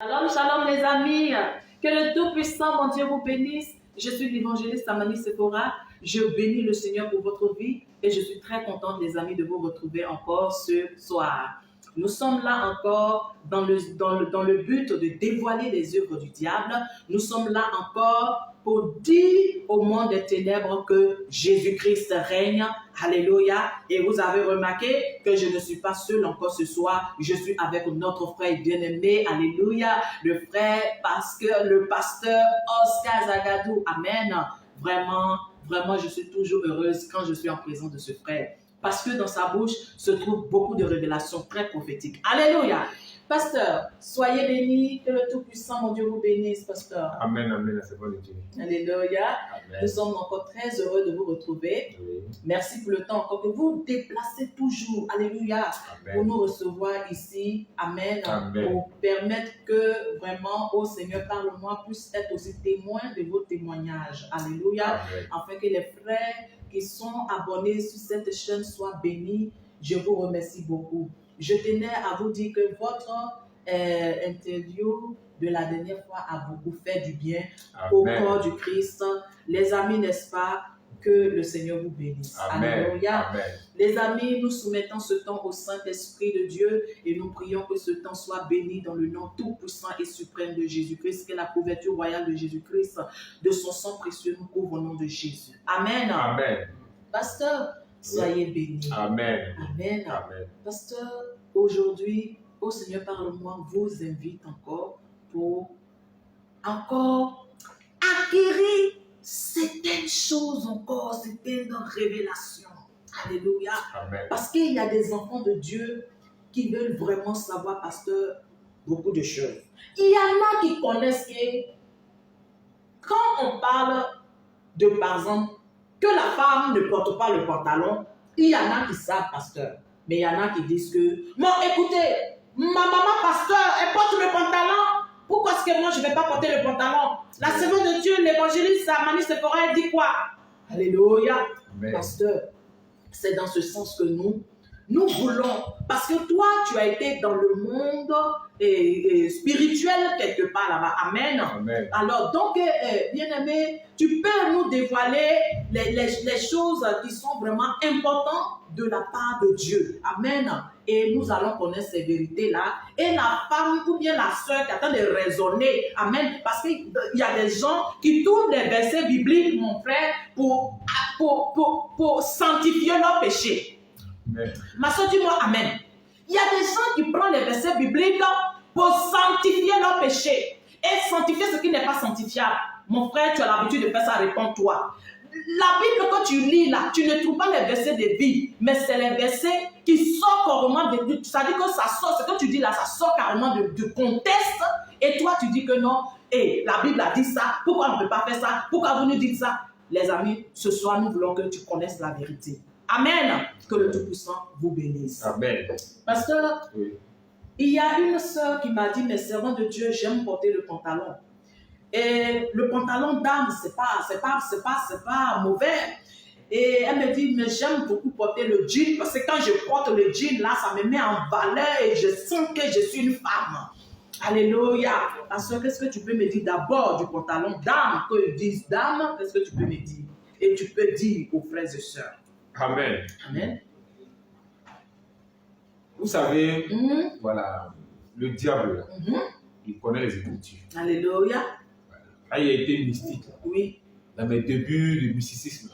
Shalom, shalom les amis. Que le Tout-Puissant, mon Dieu, vous bénisse. Je suis l'évangéliste Amani Sephora. Je bénis le Seigneur pour votre vie et je suis très contente, les amis, de vous retrouver encore ce soir. Nous sommes là encore dans le but de dévoiler les œuvres du diable. Nous sommes là encore pour dire au monde des ténèbres que Jésus-Christ règne. Alléluia. Et vous avez remarqué que je ne suis pas seul encore ce soir. Je suis avec notre frère bien-aimé. Alléluia. Le pasteur Oscar Zagadou. Amen. Vraiment, je suis toujours heureuse quand je suis en présence de ce frère. Parce que dans sa bouche se trouvent beaucoup de révélations très prophétiques. Alléluia. Pasteur, soyez bénis, que le Tout-Puissant, mon Dieu, vous bénisse, pasteur. Amen, amen, c'est bon Dieu. Alléluia. Amen. Nous sommes encore très heureux de vous retrouver. Oui. Merci pour le temps encore que vous déplacez toujours. Alléluia. Amen. Pour nous recevoir ici. Amen. Amen. Pour permettre que vraiment, ô Seigneur, parle-moi, puisse être aussi témoin de vos témoignages. Alléluia. Amen. Afin que les frères qui sont abonnés sur cette chaîne soient bénis. Je vous remercie beaucoup. Je tenais à vous dire que votre interview de la dernière fois a beaucoup fait du bien au corps du Christ. Les amis, n'est-ce pas? Que le Seigneur vous bénisse. Amen. Alléluia. Amen. Les amis, nous soumettons ce temps au Saint-Esprit de Dieu et nous prions que ce temps soit béni dans le nom tout-puissant et suprême de Jésus-Christ, que la couverture royale de Jésus-Christ, de son sang précieux, nous couvre au nom de Jésus. Amen. Amen. Pasteur, soyez bénis. Amen. Amen. Amen. Pasteur, aujourd'hui, ô Seigneur, parle-moi, vous invite encore pour acquérir certaines choses encore, certaines révélations. Alléluia. Amen. Parce qu'il y a des enfants de Dieu qui veulent vraiment savoir, pasteur, beaucoup de choses. Il y en a qui connaissent que quand on parle de, par exemple, que la femme ne porte pas le pantalon, il y en a qui savent, pasteur. Mais il y en a qui disent que, bon, écoutez, ma maman, pasteur, elle porte le pantalon. Pourquoi est-ce que moi, je ne vais pas porter le pantalon? La servante de Dieu, l'évangéliste Amani Sephora, elle dit quoi? Alléluia. Amen. Pasteur, c'est dans ce sens que nous voulons, parce que toi, tu as été dans le monde spirituel quelque part là-bas. Amen. Amen. Alors, donc, bien-aimé, tu peux nous dévoiler les choses qui sont vraiment importantes de la part de Dieu. Amen. Et nous allons connaître ces vérités-là. Et la femme ou bien la soeur qui attend de raisonner. Amen. Parce qu'il y a des gens qui tournent les versets bibliques, mon frère, pour sanctifier leur péché. Amen. Ma soeur, dis-moi Amen. Il y a des gens qui prennent les versets bibliques pour sanctifier leur péché. Et sanctifier ce qui n'est pas sanctifiable. Mon frère, tu as l'habitude de faire ça, réponds-toi. La Bible, quand tu lis là, tu ne trouves pas les versets de vie, mais c'est les versets qui sortent carrément de... Ça dit que ça sort, ce que tu dis là, ça sort carrément de contexte. Et toi, tu dis que non, la Bible a dit ça, pourquoi on ne peut pas faire ça? Pourquoi vous nous dites ça? Les amis, ce soir, nous voulons que tu connaisses la vérité. Amen. Que le Tout-Puissant vous bénisse. Amen. Pasteur, Oui. il y a une sœur qui m'a dit, mais servant de Dieu, j'aime porter le pantalon. Et le pantalon d'âme, c'est pas mauvais. Et elle me dit, mais j'aime beaucoup porter le jean, parce que quand je porte le jean, là, ça me met en valeur et je sens que je suis une femme. Alléluia. Pasteur, qu'est-ce que tu peux me dire d'abord du pantalon d'âme? Que disent dame, qu'est-ce que tu peux me dire? Et tu peux dire aux frères et sœurs. Amen. Amen. Vous savez, voilà, le diable, il connaît les Écritures. Alléluia. Là, il a été mystique. Oui. Dans mes débuts de mysticisme,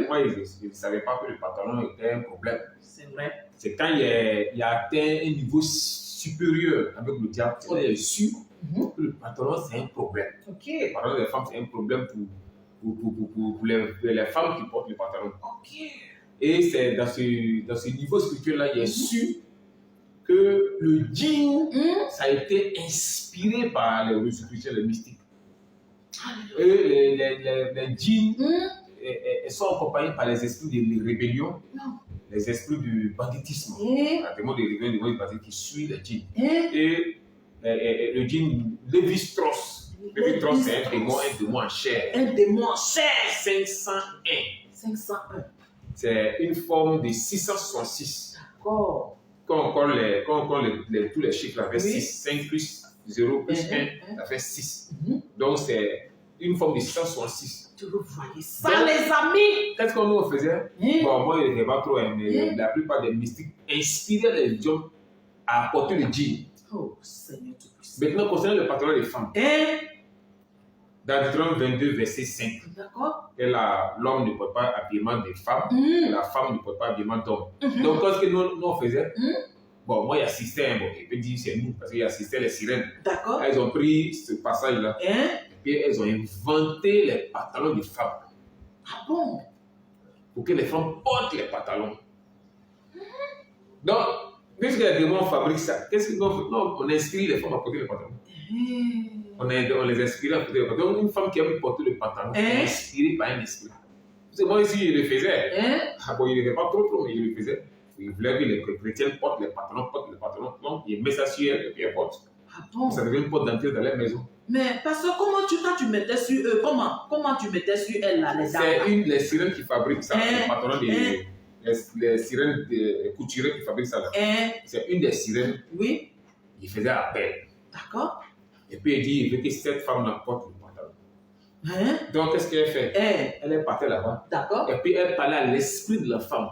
moi, je ne savais pas que le pantalon était un problème. C'est vrai. C'est quand il a atteint un niveau supérieur avec le diable, on a su que le pantalon, c'est un problème. Ok. Le pantalon des femmes, c'est un problème pour les femmes qui portent le pantalon. Ok. Et c'est dans ce niveau spirituel-là, il a su que le jean, ça a été inspiré par les spirituels, les mystiques. Et les jeans sont accompagnés par les esprits de rébellion, les esprits du banditisme. Les démons de rébellion, les démons de banditisme qui suivent les jeans. Et le jean Lévi-Strauss. Lévi-Strauss, c'est un démon en chair. Un démon en chair. 501. 501. C'est une forme de 666. D'accord. Quand on colle tous les chiffres avec 6, 5 plus 0 plus 1, ça fait 6. Donc, c'est une forme de 166. Tu voyez ça, les amis? Qu'est-ce qu'on nous faisait? Bon, moi, je ne sais pas trop, mais la plupart des mystiques inspiraient les hommes à porter le jean. Oh, Seigneur Tout-Puissant. Maintenant, concernant le pantalon des femmes. Dans Deutéronome 22, verset 5. D'accord. L'homme ne porte pas habillement des femmes, et la femme ne porte pas habillement d'homme. Donc, qu'est-ce que nous on faisait? Bon, moi, il assistais, bon, je peux dire c'est nous, parce qu'il assistait les sirènes. D'accord. Elles ont pris ce passage-là, et puis elles ont inventé les pantalons des femmes. Ah bon? Pour que les femmes portent les pantalons. Donc, puisque les démons fabriquent ça, qu'est-ce qu'ils doivent faire? Non, on inspire les femmes à porter les pantalons. On les inspire à porter les pantalons. Donc, une femme qui a pu porter le pantalon est inspirée par un esprit. C'est moi ici, je le faisais. Ah bon, il ne le fait pas trop, mais je le faisais. Il voulait que les chrétiens portent les pantalons. Donc, il met ça sur elle et puis elle porte. Ah bon? Ça devient une porte d'entrée dans la maison. Mais parce que quand tu mettais sur eux, comment tu mettais sur elle là, les dames? C'est les sirènes qui fabriquent ça, les pantalons les sirènes couturiers qui fabriquent ça là. C'est une des sirènes. Oui. Il faisait appel. D'accord. Et puis il dit, il veut que cette femme-là porte le pantalon. Donc qu'est-ce qu'elle fait? Elle est partie là-bas. D'accord. Et puis elle parlait à l'esprit de la femme.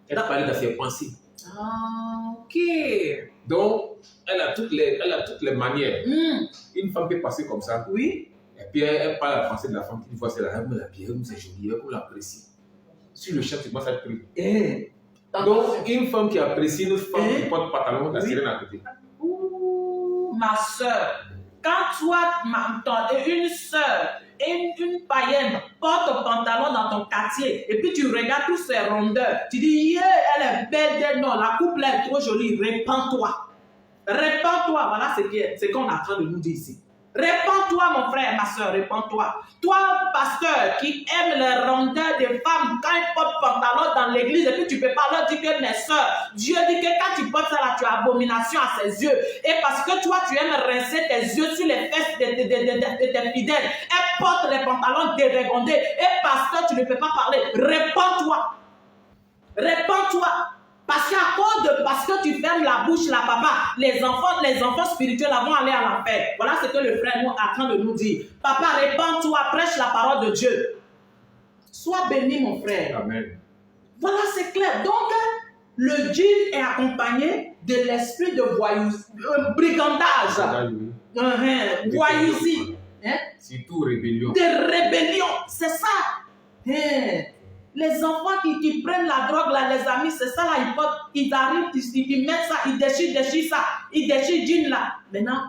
Elle parlait dans ses pensées. Ah, ok. Donc, elle a toutes les manières. Une femme peut passer comme ça. Oui. Et puis elle parle à la pensée de la femme. Une fois c'est la femme, la pierre, c'est joli, elle l'apprécie. Sur le champ, tu commences à prier. Donc, une femme qui apprécie une femme qui porte pantalon, la sirène à côté. Ma soeur, quand toi, une soeur et une païenne portent ton pantalon dans ton quartier et puis tu regardes tous ces rondeurs, tu dis, yeah, elle est belle, non, la couple est trop jolie, répands-toi. Répands-toi, voilà ce qu'on est en train de nous dire ici. Répands-toi, mon frère, ma soeur, répands-toi. Toi, pasteur, qui aime les rondeurs des femmes, quand ils portent pantalon dans l'église, et puis tu ne peux pas leur dire que mes soeurs, Dieu dit que quand tu portes ça là, tu as abomination à ses yeux. Et parce que toi, tu aimes rincer tes yeux sur les fesses de tes fidèles. Elles portent les pantalons dérégondés. Et pasteur, tu ne peux pas parler. Répands-toi. Répands-toi. Parce que tu fermes la bouche là, papa, les enfants spirituels vont aller à l'enfer. Voilà ce que le frère est en train de nous dire. Papa, répands-toi, prêche la parole de Dieu. Sois béni, mon frère. Amen. Voilà, c'est clair. Donc, le djinn est accompagné de l'esprit de brigandage. Voyousie. Surtout rébellion. De rébellion, c'est ça. Les enfants qui prennent la drogue, là, les amis, c'est ça, là, ils arrivent, ils mettent ça, ils déchirent ça, ils déchirent jean là. Maintenant,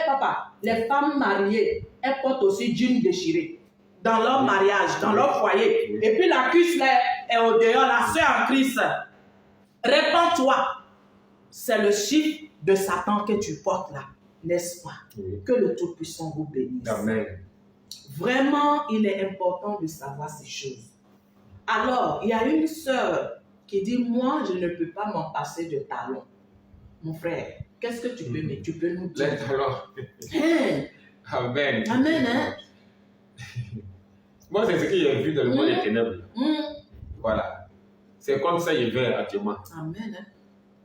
papa, les femmes mariées, elles portent aussi jean déchiré dans leur mariage, dans leur foyer. Et puis la cuisse là est au dehors, la soeur en Christ. Répands-toi. C'est le chiffre de Satan que tu portes là, n'est-ce pas? Que le Tout-Puissant vous bénisse. Amen. Vraiment, il est important de savoir ces choses. Alors, il y a une sœur qui dit, moi, je ne peux pas m'en passer de talons. Mon frère, qu'est-ce que tu peux nous dire? Les talons. Amen. Amen, hein? Moi, c'est ce que j'ai vu dans le monde des ténèbres. Voilà. C'est comme ça qu'il est actuellement. Amen, hein?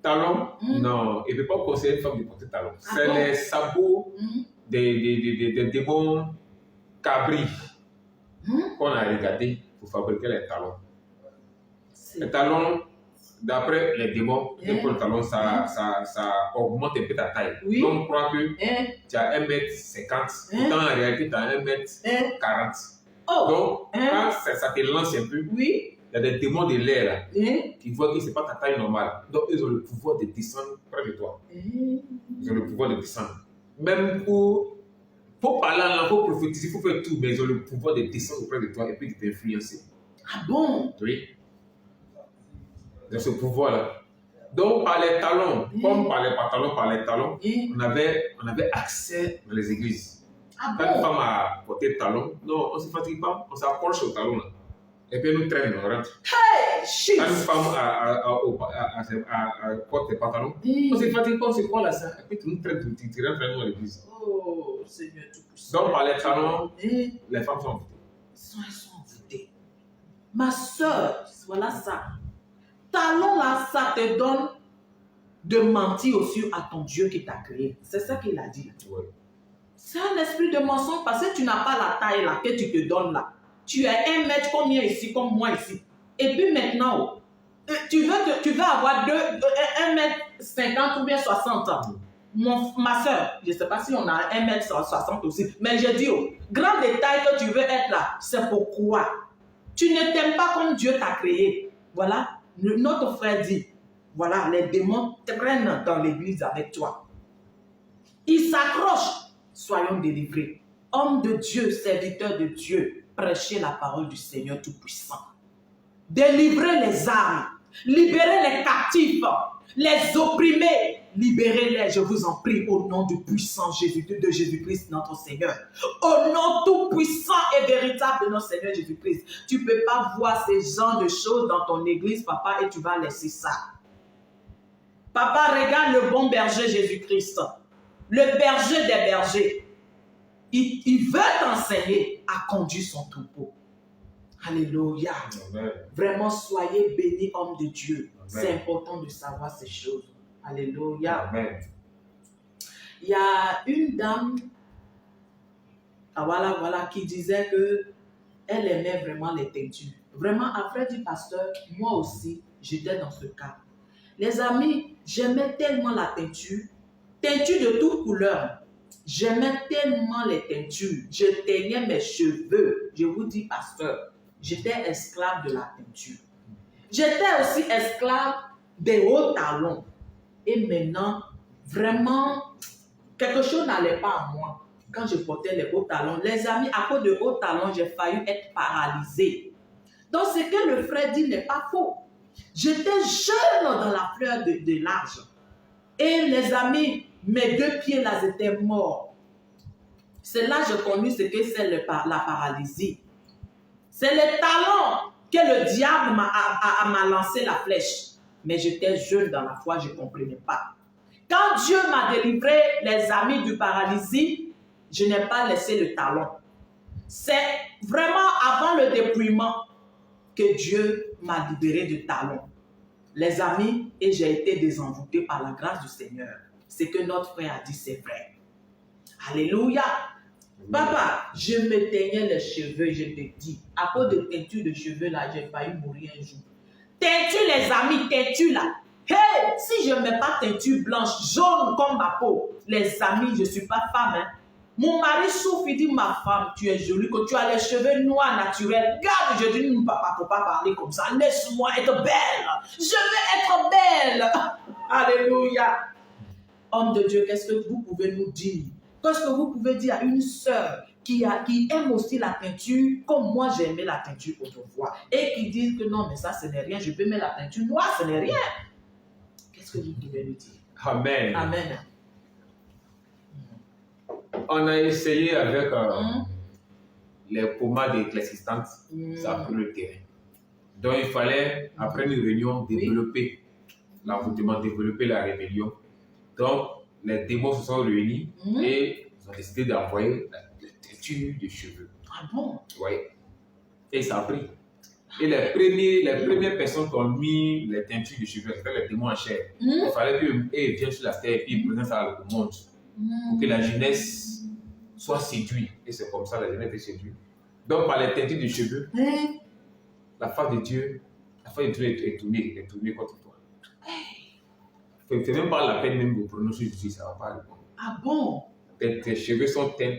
Talons? Non, il ne peut pas conseiller une femme de porter talons. C'est les sabots des démons cabris qu'on a regardés pour fabriquer les talons. Les talons, d'après les démons, pour le talon, ça augmente un peu ta taille. Oui. Donc, on croit que tu as 1m50, pourtant en réalité, tu as 1m40. Donc, quand ça te lance un peu, il y a des démons de l'air qui voient que ce n'est pas ta taille normale. Donc, ils ont le pouvoir de descendre près de toi. Ils ont le pouvoir de descendre. Même pour parler en langue, pour prophétiser, il faut faire tout, mais ils ont le pouvoir de descendre auprès de toi et puis de t'influencer. Ah bon? Oui. Ils ont ce pouvoir-là. Donc, par les talons, comme par les pantalons, on avait accès dans les églises. Quand une femme a porté le talon, non, on ne se fatigue pas, on s'accroche au talon là. Et puis nous traîne, on rentre. Hey, quand une femme porte les pantalons, on ne se fatigue pas, on se colle à ça. Et puis tu nous traînes, tu rentres dans l'église. Oh, Seigneur Tout-Puissant. Donc, par les talons, les femmes sont envoûtées. Elles sont envoûtées. Ma soeur, voilà ça. Talon là, ça te donne de mentir aussi à ton Dieu qui t'a créé. C'est ça qu'il a dit. Ouais. C'est un esprit de mensonge parce que tu n'as pas la taille là que tu te donnes là. Tu es 1 mètre combien ici, comme moi ici. Et puis maintenant, tu veux avoir 1 mètre 50 ou bien 60 ans. Ma soeur, je ne sais pas si on a 1 mètre 60 aussi, mais je dis, grand détail que tu veux être là, c'est pourquoi. Tu ne t'aimes pas comme Dieu t'a créé. Voilà, notre frère dit, voilà, les démons traînent dans l'église avec toi. Ils s'accrochent. Soyons délivrés. Homme de Dieu, serviteur de Dieu, prêchez la parole du Seigneur Tout-Puissant. Délivrez les âmes, libérez les captifs, les opprimés, libérez-les, je vous en prie, au nom du puissant de Jésus-Christ, notre Seigneur. Au nom tout-puissant et véritable de notre Seigneur Jésus-Christ. Tu ne peux pas voir ces genres de choses dans ton église, papa, et tu vas laisser ça. Papa, regarde le bon berger Jésus-Christ. Le berger des bergers, il veut t'enseigner à conduire son troupeau. Alléluia. Amen. Vraiment, soyez bénis, hommes de Dieu. Amen. C'est important de savoir ces choses. Alléluia. Amen. Il y a une dame, voilà, qui disait que elle aimait vraiment les teintures. Vraiment, après du pasteur, moi aussi, j'étais dans ce cas. Les amis, j'aimais tellement la teinture de toutes couleurs. J'aimais tellement les teintures. Je teignais mes cheveux. Je vous dis, pasteur, j'étais esclave de la teinture. J'étais aussi esclave des hauts talons. Et maintenant, vraiment, quelque chose n'allait pas à moi. Quand je portais les hauts talons, les amis, à cause de hauts talons, j'ai failli être paralysée. Donc, ce que le frère dit n'est pas faux. J'étais jeune dans la fleur de l'âge. Et les amis, mes 2 pieds là étaient morts. C'est là que j'ai connu ce que c'est la paralysie. C'est le talon que le diable m'a lancé la flèche. Mais j'étais jeune dans la foi, je ne comprenais pas. Quand Dieu m'a délivré, les amis, du paralysie, je n'ai pas laissé le talon. C'est vraiment avant le dépouillement que Dieu m'a libéré du talon. Les amis, et j'ai été désenvoûté par la grâce du Seigneur. Ce que notre frère a dit, c'est vrai. Alléluia. Papa, je me teignais les cheveux, je te dis. À cause de teinture de cheveux, là, j'ai failli mourir un jour. Teinture, les amis, teinture, là. Hey, si je ne mets pas teinture blanche, jaune comme ma peau, les amis, je ne suis pas femme, hein. Mon mari souffre, il dit, ma femme, tu es jolie, que tu as les cheveux noirs naturels. Garde, je dis, non, papa, faut pas parler comme ça. Laisse-moi être belle. Je veux être belle. Alléluia. Homme de Dieu, qu'est-ce que vous pouvez nous dire? Qu'est-ce que vous pouvez dire à une sœur qui aime aussi la teinture, comme moi j'ai aimé la teinture autrefois, et qui dit que non, mais ça, ce n'est rien, je peux mettre la teinture noire, ce n'est rien. Qu'est-ce que vous pouvez nous dire? Amen. Amen. On a essayé avec les pommades éclaircissantes, ça a pris le terrain. Donc il fallait, après une réunion, développer l'envoûtement, développer la rébellion. Donc les démons se sont réunis et ils ont décidé d'envoyer la teinture de cheveux. Ah bon? Oui. Et ça a pris. Et les premières personnes qui ont mis les teintures de cheveux, c'était les démons en chair. Il fallait qu'ils viennent sur la terre et puis ils présentent ça au monde. Pour que la jeunesse soit séduite. Et c'est comme ça que la jeunesse est séduite. Donc, par les teintures de cheveux, la face de Dieu est tournée contre toi. C'est même pas la peine même de prononcer Jésus, ça ne va pas répondre. Ah bon? Tes cheveux sont teints.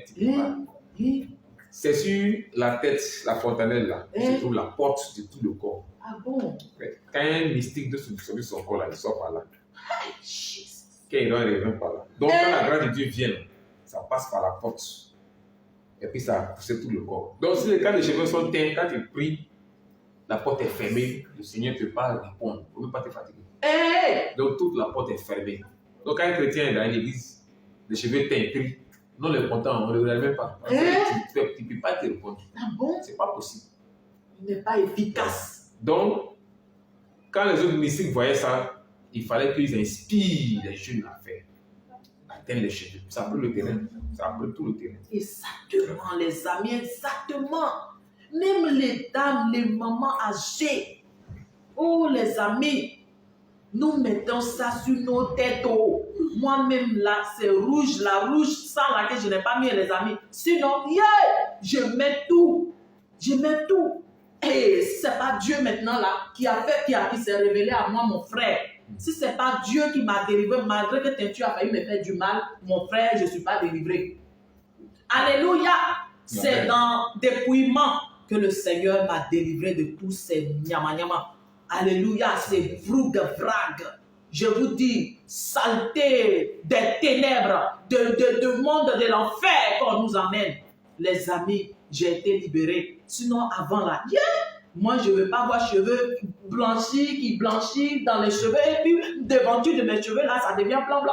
C'est sur la tête, la fontanelle là, se trouve la porte de tout le corps. Ah bon? Quand un mystique de sur son corps là, il sort par là. Quand il revient par là. Donc, quand la grâce de Dieu vient, ça passe par la porte. Et puis ça pousse tout le corps. Donc, si quand les cheveux sont teints, quand tu pries, la porte est fermée, le Seigneur ne peut pas répondre. Il ne peut pas te fatiguer. Donc, toute la porte est fermée. Donc, quand un chrétien est dans l'église, les cheveux teints, prie, non, le content, on ne le regarde même pas. Tu ne peux pas te répondre. Ah bon? Ce n'est pas possible. Il n'est pas efficace. Donc, quand les autres mystiques voyaient ça, il fallait qu'ils inspirent les jeunes à faire. Atteindre les cheveux. Ça brûle le terrain. Ça brûle tout le terrain. Exactement, les amis, exactement. Même les dames, les mamans âgées. Oh, les amis. Nous mettons ça sur nos têtes. Oh. Moi-même là, c'est rouge, la rouge sans laquelle je n'ai pas mis les amis. Sinon, je mets tout. Je mets tout. Et si ce n'est pas Dieu maintenant là qui s'est révélé à moi, mon frère. Si ce n'est pas Dieu qui m'a délivré, malgré que tu as failli me faire du mal, mon frère, je ne suis pas délivré. Alléluia. C'est dans dépouillement que le Seigneur m'a délivré de tous ces nyama. Alléluia, ces vrag. Je vous dis, saleté des ténèbres, de monde de l'enfer qu'on nous amène. Les amis, j'ai été libéré. Sinon, avant là, moi, je ne veux pas avoir cheveux blanchis, qui blanchissent dans les cheveux. Et puis, devanture de mes cheveux, là, ça devient blanc.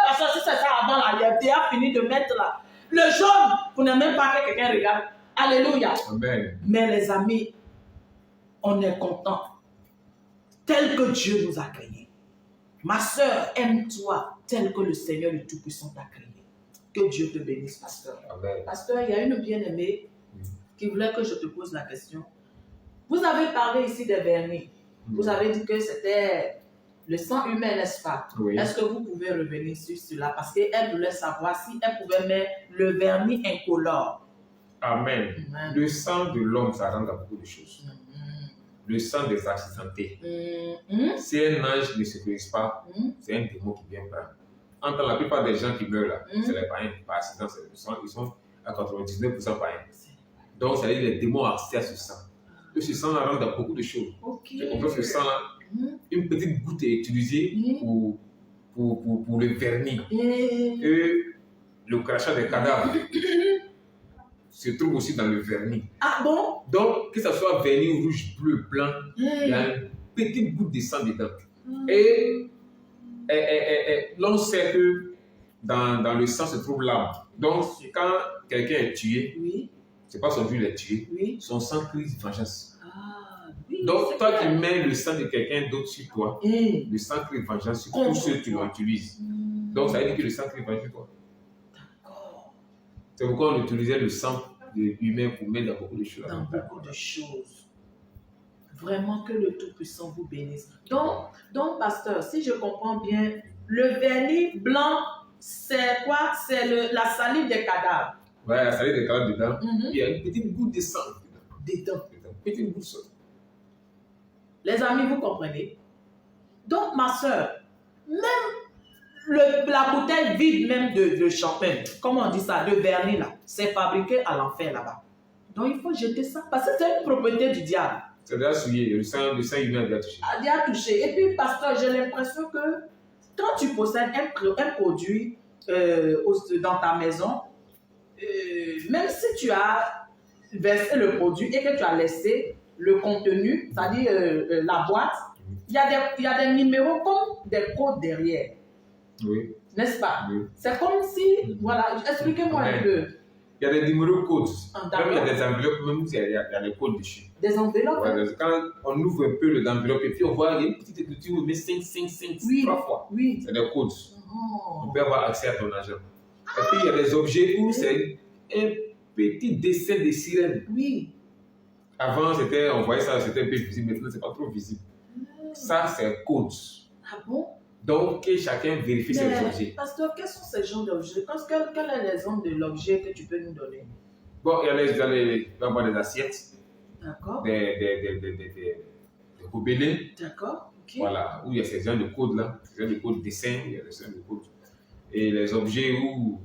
Parce que si c'est ça avant là, il a déjà fini de mettre là. Le jaune, vous n'avez même pas que quelqu'un regarde. Alléluia. Amen. Mais les amis, on est content. Tel que Dieu nous a créés. Ma soeur, aime-toi tel que le Seigneur le Tout-Puissant t'a créé. Que Dieu te bénisse, pasteur. Amen. Pasteur, il y a une bien-aimée qui voulait que je te pose la question. Vous avez parlé ici des vernis. Vous avez dit que c'était le sang humain, n'est-ce pas? Oui. Est-ce que vous pouvez revenir sur cela? Parce qu'elle voulait savoir si elle pouvait mettre le vernis incolore. Amen. Amen. Le sang de l'homme, ça rentre dans beaucoup de choses. Le sang des accidentés. Si un ange ne se brise pas, c'est un démon qui vient prendre. Entre la plupart des gens qui meurent là, c'est les païens. Par accident, c'est le sang. Ils sont à 99% païens. Donc, ça veut dire que les démons ont accès à ce sang. Et ce sang rentre dans beaucoup de choses. J'ai compris ce sang-là. Une petite goutte est utilisée pour le vernis. Et le crachat des cadavres se trouve aussi dans le vernis. Ah bon? Donc, que ce soit vernis rouge, bleu, blanc, il y a une petite goutte de sang dedans. Et l'on sait que dans le sang se trouve l'âme. Donc, quand quelqu'un est tué, c'est pas son Dieu qui l'a tué, son sang crie vengeance. Donc, toi qui mets le sang de quelqu'un d'autre sur toi, le sang crie vengeance sur tous ceux qui l'utilisent. Donc, ça veut dire que le sang crie vengeance sur toi. C'est pourquoi on utilisait le sang humain pour mettre dans beaucoup de choses. Dans beaucoup de choses. Vraiment que le Tout-Puissant vous bénisse. Donc, pasteur, si je comprends bien, le vernis blanc, c'est quoi? C'est la salive des cadavres. Oui, la salive des cadavres dedans. Il y a une petite goutte de sang dedans. Petite goutte de sang. Les amis, vous comprenez? Donc, ma soeur, même la bouteille vide même de champagne, comment on dit ça, de vernis là, c'est fabriqué à l'enfer là-bas. Donc, il faut jeter ça parce que c'est une propriété du diable. C'est déjà souillé, le sang humain a déjà touché. A déjà touché. Et puis, pasteur, j'ai l'impression que quand tu possèdes un produit dans ta maison, même si tu as versé le produit et que tu as laissé le contenu, c'est-à-dire la boîte, il y a des numéros comme des codes derrière. Oui. N'est-ce pas? Oui. C'est comme si, voilà, expliquez-moi un peu. Il y a des numéros codes. Même il y a des enveloppes, même il y a des codes dessus. Des enveloppes? Ouais, quand on ouvre un peu l'enveloppe et puis on voit, il y a une petite écriture, on met 5, 3 fois. Oui. C'est des codes. On peut avoir accès à ton argent. Et puis il y a des objets où c'est un petit dessin de sirène. Oui. Avant, on voyait ça, c'était un peu visible, maintenant c'est pas trop visible. Ça, c'est un code. Ah bon? Donc, que chacun vérifie ses objets. Pasteur, quels sont ces genres d'objets? Quel est l'exemple de l'objet que tu peux nous donner? Bon, il va y avoir des assiettes. D'accord. Des gobelets. D'accord. Okay. Voilà, où il y a ces genres de codes-là, ces genres de codes dessin, il y a ces genres de codes. Et les objets où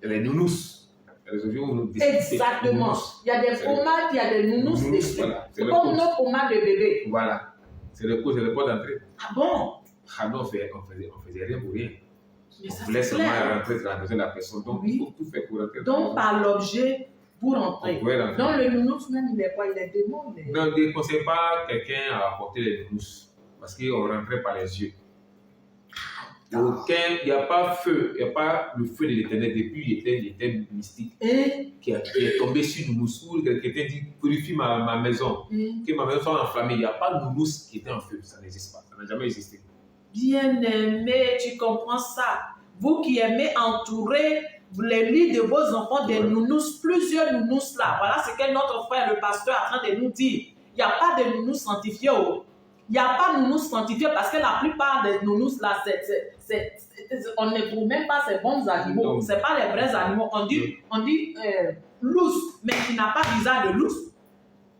il y a les nounous. Les objets où on dessine. Exactement. Il y a des pommades, il y a des nounous dessus. Voilà, c'est comme nos pommades de bébé. Voilà. C'est le code d'entrée. Ah bon? Ah non, on faisait rien pour rien. Mais on voulait seulement rentrer dans la maison de la personne. Donc, il faut tout faire pour rentrer. Donc, par l'objet, pour rentrer. Donc, le nounous même, il est quoi? Il est démon? Non, je ne conseille pas quelqu'un à apporter les nounous. Parce qu'on rentrait par les yeux. Il n'y a pas feu, il n'y a pas le feu de l'éternel depuis il était mystique. Qui est tombé sur nounous. Ou quelqu'un dit, purifie ma maison. Que ma maison soit enflammée. Il n'y a pas de nounous qui était en feu. Ça n'existe pas. Ça n'a jamais existé. Bien-aimé, tu comprends ça? Vous qui aimez entourer les lits de vos enfants des nounous, plusieurs nounous là. Voilà ce que notre frère le pasteur est en train de nous dire. Il n'y a pas de nounous sanctifiés. Il n'y a pas nounous sanctifié parce que la plupart des nounous là, on ne trouve même pas ces bons animaux. Ce n'est pas les vrais animaux. On dit lousse, mais qui n'a pas visage de lousse.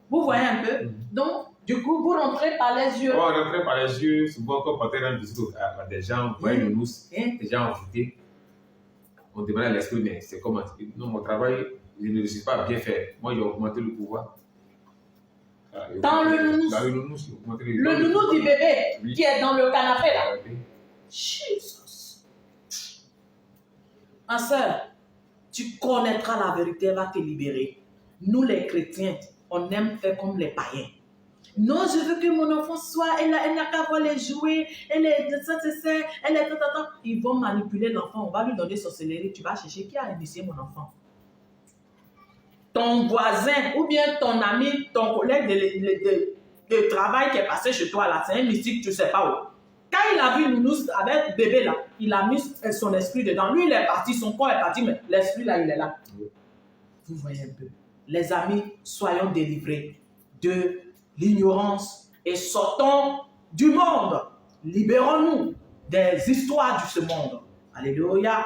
Vous voyez un peu? Donc, du coup, vous rentrez par les yeux. On rentre par les yeux, souvent quand on partait rendre visite à des gens, vous voyez nounous, des gens envoûtés. On demande à l'esprit, mais c'est comment? Non, mon travail, je ne le suis pas bien fait. Moi, j'ai augmenté le pouvoir. Dans le nounous. Dans le nounous, le nounou du bébé qui est dans le canapé là. Jesus. Ma soeur, tu connaîtras la vérité, elle va te libérer. Nous les chrétiens, on aime faire comme les païens. Non, je veux que mon enfant soit, elle n'a qu'à voir les jouets, elle est de ça, elle est de ça. Ils vont manipuler l'enfant, on va lui donner sorcellerie. Tu vas chercher qui a initié mon enfant. Ton voisin ou bien ton ami, ton collègue de travail qui est passé chez toi là, c'est un mystique, tu ne sais pas où. Quand il a vu Nounous avec bébé là, il a mis son esprit dedans. Lui, il est parti, son corps est parti, mais l'esprit là, il est là. Vous voyez un peu. Les amis, soyons délivrés de l'ignorance et sortons du monde. Libérons-nous des histoires de ce monde. Alléluia.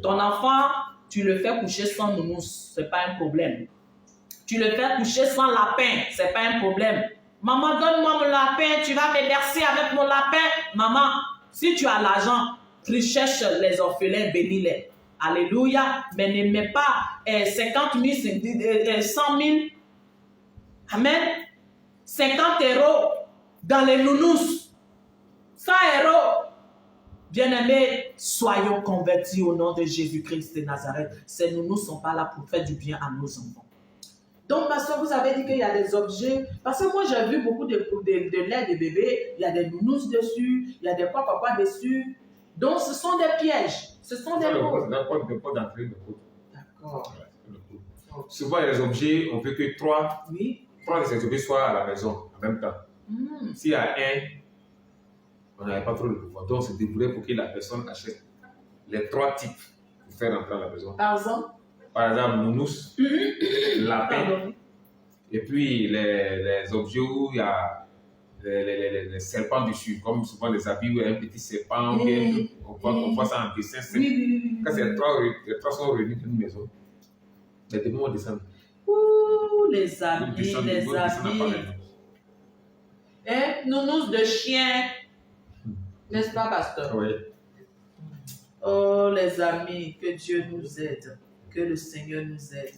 Ton enfant, tu le fais coucher sans Nounous, ce n'est pas un problème. Tu le fais coucher sans lapin, ce n'est pas un problème. Maman, donne-moi mon lapin, tu vas me bercer avec mon lapin. Maman, si tu as l'argent, tu cherches les orphelins, bénis-les. Alléluia. Mais ne mets pas 50 000, 100 000. Amen. 50 € dans les nounous. 100 €. Bien-aimés, soyons convertis au nom de Jésus-Christ de Nazareth. Ces nounous ne sont pas là pour faire du bien à nos enfants. Donc, pasteur, vous avez dit qu'il y a des objets. Parce que moi, j'ai vu beaucoup de lait de bébé. Il y a des nounous dessus. Il y a des quoi dessus. Donc, ce sont des pièges. Ce sont des mots. D'accord. Souvent, il y a des objets, on veut que trois de ces objets soient à la maison en même temps. S'il y a un, on n'avait pas trop le pouvoir. Donc, on se débrouillait pour que la personne achète les 3 types pour faire rentrer à la maison. Par exemple, nounous, lapin, et puis les objets où il y a les serpents dessus, comme souvent les habits où il y a un petit serpent, on voit ça en dessin. Quand les trois sont réunis dans une maison, les démons descendent. Ouh, les habits. Nounous de chien. N'est-ce pas, pasteur? Oui. Oh, les amis, que Dieu nous aide. Que le Seigneur nous aide.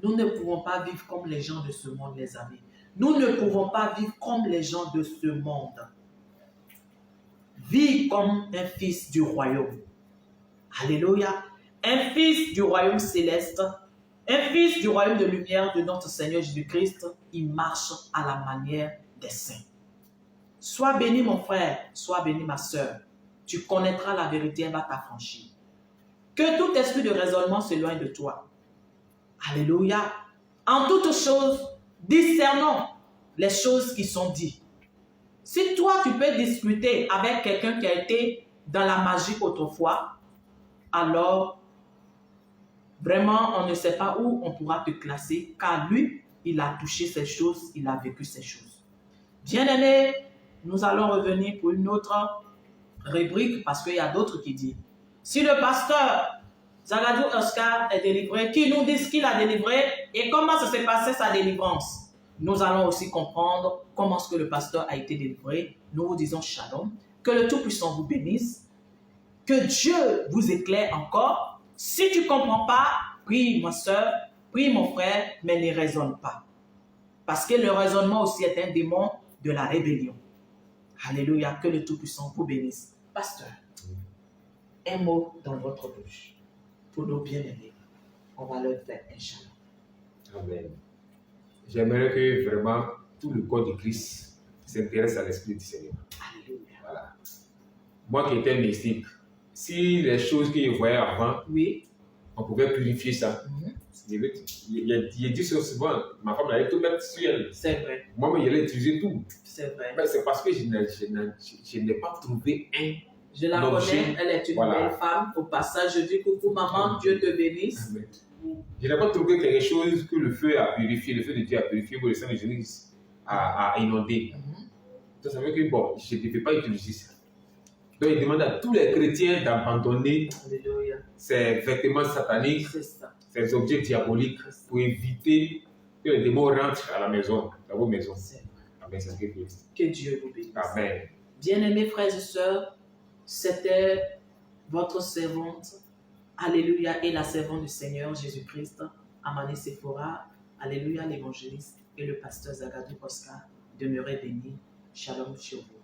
Nous ne pouvons pas vivre comme les gens de ce monde, les amis. Nous ne pouvons pas vivre comme les gens de ce monde. Vis comme un fils du royaume. Alléluia. Un fils du royaume céleste. Un fils du royaume de lumière de notre Seigneur Jésus-Christ. Il marche à la manière des saints. Sois béni mon frère, sois béni ma soeur. Tu connaîtras la vérité, elle va t'affranchir. Que tout esprit de raisonnement s'éloigne de toi. Alléluia. En toutes choses, discernons les choses qui sont dites. Si toi, tu peux discuter avec quelqu'un qui a été dans la magie autrefois, alors, vraiment, on ne sait pas où on pourra te classer, car lui, il a touché ces choses, il a vécu ces choses. Bien-aimés, nous allons revenir pour une autre rubrique, parce qu'il y a d'autres qui disent. Si le pasteur Zagadou Oscar est délivré, qui nous dit qu'il a délivré et comment ça s'est passé sa délivrance. Nous allons aussi comprendre comment est-ce que le pasteur a été délivré. Nous vous disons shalom, que le Tout-Puissant vous bénisse, que Dieu vous éclaire encore. Si tu ne comprends pas, prie ma soeur, prie mon frère, mais ne raisonne pas. Parce que le raisonnement aussi est un démon de la rébellion. Alléluia, que le Tout-Puissant vous bénisse. Pasteur, un mot dans votre bouche pour nos bien-aimés. On va leur faire un shalom. Amen. J'aimerais que vraiment tout le corps de Christ s'intéresse à l'Esprit du Seigneur. Alléluia. Voilà. Moi qui étais mystique, si les choses que je voyais avant, on pouvait purifier ça. Il dit souvent, ma femme allait tout mettre sur elle. C'est vrai. Moi, je l'ai utilisé tout. C'est vrai. Mais c'est parce que je n'ai pas trouvé un. Je la connais, elle est une belle femme. Au passage, je dis coucou maman, Dieu te bénisse. Amen. Je n'ai pas trouvé quelque chose que le feu a purifié, le feu de Dieu a purifié, pour le sang de Jésus a inondé. Donc, ça veut dire que, bon, je ne devais pas utiliser ça. Donc, il demande à tous les chrétiens d'abandonner Alléluia. ces vêtements sataniques, C'est ça. ces objets diaboliques, pour éviter que les démons rentrent à la maison, dans vos maisons. C'est vrai. Amen. C'est ce que Dieu dit. Que Dieu vous bénisse. Amen. Bien-aimés frères et sœurs, c'était votre servante, Alléluia, et la servante du Seigneur Jésus-Christ, Amani Sephora, Alléluia, l'évangéliste et le pasteur Zagadou Oscar. Demeurez bénis. Shalom sur vous.